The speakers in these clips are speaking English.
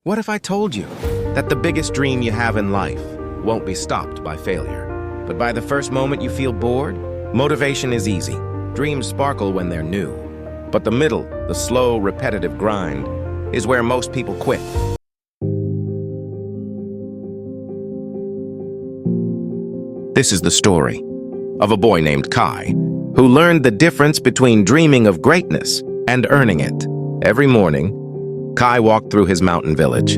What if I told you that the biggest dream you have in life won't be stopped by failure, but by the first moment you feel bored? Motivation is easy. Dreams sparkle when they're new. But the middle, the slow, repetitive grind, is where most people quit. This is the story of a boy named Kai, who learned the difference between dreaming of greatness and earning it. Every morning, Kai walked through his mountain village,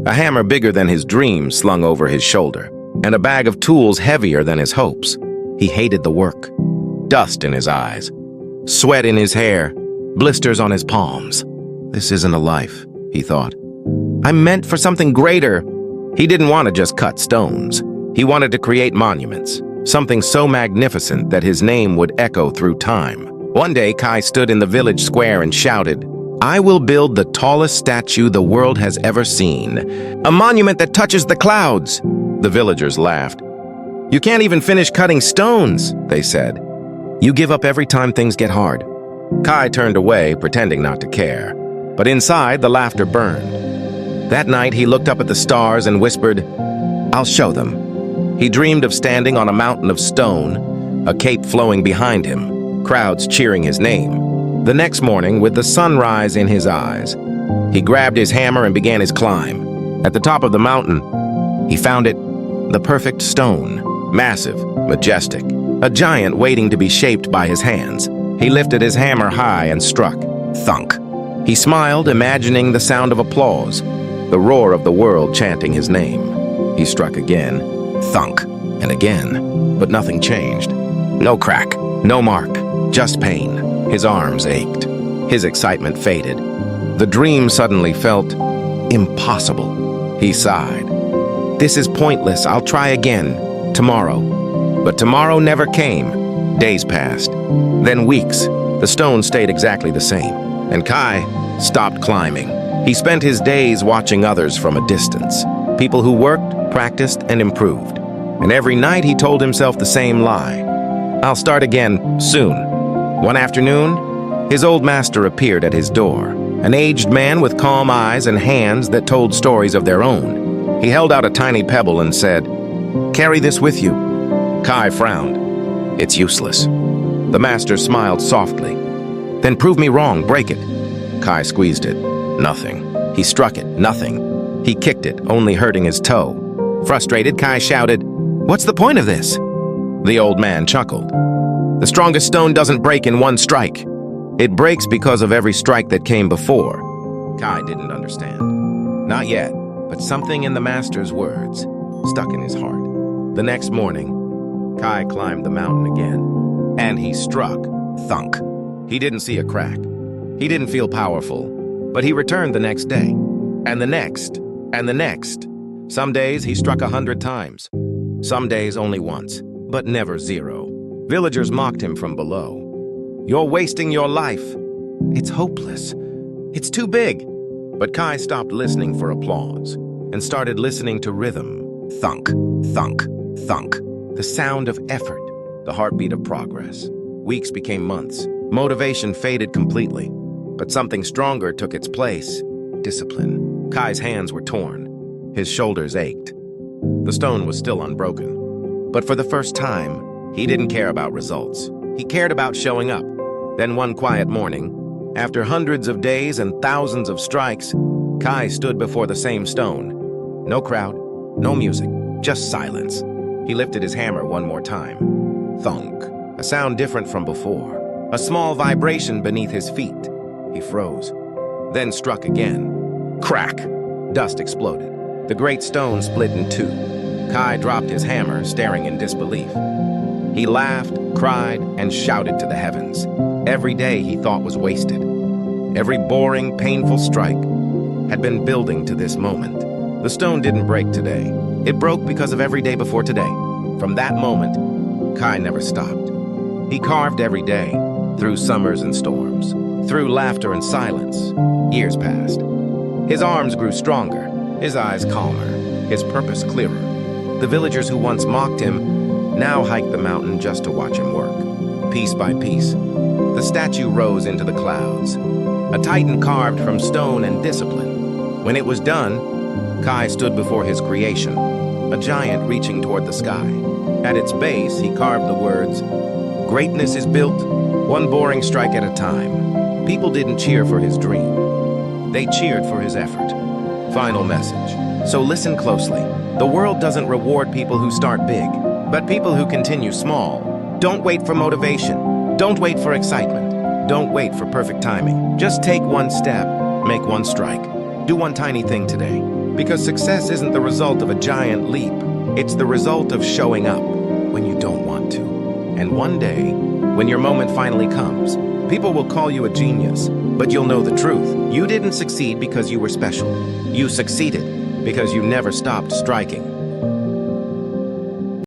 a hammer bigger than his dreams slung over his shoulder, and a bag of tools heavier than his hopes. He hated the work, dust in his eyes, sweat in his hair, blisters on his palms. This isn't a life, he thought. I'm meant for something greater. He didn't want to just cut stones. He wanted to create monuments, something so magnificent that his name would echo through time. One day, Kai stood in the village square and shouted, "I will build the tallest statue the world has ever seen, a monument that touches the clouds." The villagers laughed. "You can't even finish cutting stones," they said. "You give up every time things get hard." Kai turned away, pretending not to care. But inside, the laughter burned. That night, he looked up at the stars and whispered, "I'll show them." He dreamed of standing on a mountain of stone, a cape flowing behind him, crowds cheering his name. The next morning, with the sunrise in his eyes, he grabbed his hammer and began his climb. At the top of the mountain, he found it, the perfect stone, massive, majestic, a giant waiting to be shaped by his hands. He lifted his hammer high and struck. Thunk. He smiled, imagining the sound of applause, the roar of the world chanting his name. He struck again. Thunk. And again. But nothing changed. No crack, no mark, just pain. His arms ached. His excitement faded. The dream suddenly felt impossible. He sighed. "This is pointless. I'll try again. Tomorrow." But tomorrow never came. Days passed. Then weeks. The stone stayed exactly the same. And Kai stopped climbing. He spent his days watching others from a distance. People who worked, practiced, and improved. And every night he told himself the same lie. "I'll start again soon." One afternoon, his old master appeared at his door, an aged man with calm eyes and hands that told stories of their own. He held out a tiny pebble and said, "Carry this with you." Kai frowned. "It's useless." The master smiled softly. "Then prove me wrong, break it." Kai squeezed it. Nothing. He struck it. Nothing. He kicked it, only hurting his toe. Frustrated, Kai shouted, "What's the point of this?" The old man chuckled. "The strongest stone doesn't break in one strike. It breaks because of every strike that came before." Kai didn't understand. Not yet, but something in the master's words stuck in his heart. The next morning, Kai climbed the mountain again, and he struck. Thunk. He didn't see a crack. He didn't feel powerful, but he returned the next day, and the next, and the next. Some days he struck 100 times. Some days only once, but never zero. Villagers mocked him from below. "You're wasting your life. It's hopeless. It's too big." But Kai stopped listening for applause and started listening to rhythm. Thunk, thunk, thunk. The sound of effort, the heartbeat of progress. Weeks became months. Motivation faded completely, but something stronger took its place. Discipline. Kai's hands were torn. His shoulders ached. The stone was still unbroken. But for the first time, he didn't care about results. He cared about showing up. Then one quiet morning, after hundreds of days and thousands of strikes, Kai stood before the same stone. No crowd, no music, just silence. He lifted his hammer one more time. Thunk. A sound different from before. A small vibration beneath his feet. He froze. Then struck again. Crack! Dust exploded. The great stone split in two. Kai dropped his hammer, staring in disbelief. He laughed, cried, and shouted to the heavens. Every day he thought was wasted. Every boring, painful strike had been building to this moment. The stone didn't break today. It broke because of every day before today. From that moment, Kai never stopped. He carved every day, through summers and storms, through laughter and silence. Years passed. His arms grew stronger, his eyes calmer, his purpose clearer. The villagers who once mocked him now hiked the mountain just to watch him work. Piece by piece, the statue rose into the clouds, a titan carved from stone and discipline. When it was done, Kai stood before his creation, a giant reaching toward the sky. At its base, he carved the words, "Greatness is built, one boring strike at a time." People didn't cheer for his dream. They cheered for his effort. Final message. So listen closely. The world doesn't reward people who start big, but people who continue small. Don't wait for motivation. Don't wait for excitement. Don't wait for perfect timing. Just take one step, make one strike. Do one tiny thing today. Because success isn't the result of a giant leap. It's the result of showing up when you don't want to. And one day, when your moment finally comes, people will call you a genius, but you'll know the truth. You didn't succeed because you were special. You succeeded because you never stopped striking.